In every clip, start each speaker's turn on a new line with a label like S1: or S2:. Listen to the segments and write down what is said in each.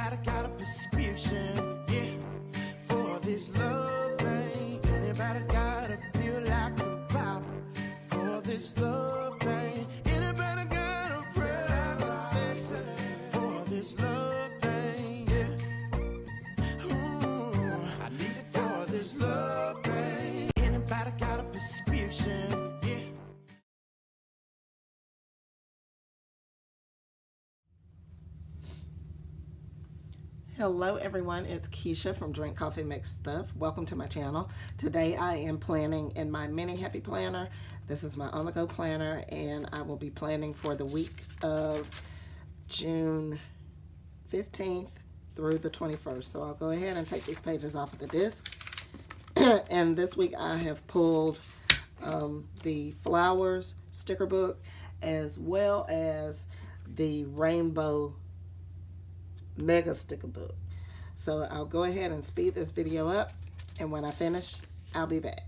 S1: Anybody got a prescription, yeah, for this love pain? Anybody got a pill like a pop for this love pain? Anybody got a prayer like a session for this love pain, yeah? Ooh, I need it for this love pain. Anybody got a prescription, yeah?
S2: Hello everyone, it's Keisha from Drink Coffee Make Stuff. Welcome to my channel. Today I am planning in my Mini Happy Planner. This is my on-the-go planner and I will be planning for the week of June 15th through the 21st. So I'll go ahead and take these pages off of the disc. And this week I have pulled the flowers sticker book as well as the rainbow mega sticker book. So I'll go ahead and speed this video up, and when I finish I'll be back.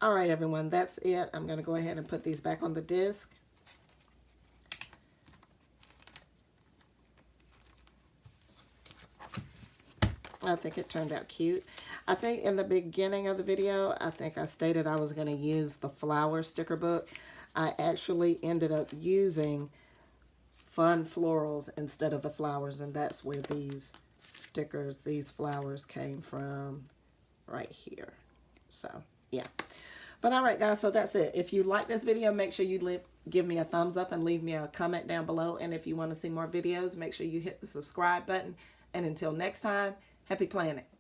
S2: All right, everyone, that's it. I'm going to go ahead and put these back on the disc. I think it turned out cute. I think in the beginning of the video, I think I stated I was going to use the flower sticker book. I actually ended up using Fun Florals instead of the flowers, and that's where these stickers, these flowers came from, right here. So, yeah. But all right, guys, so that's it. If you like this video, make sure you give me a thumbs up and leave me a comment down below. And if you want to see more videos, make sure you hit the subscribe button. And until next time, happy planning.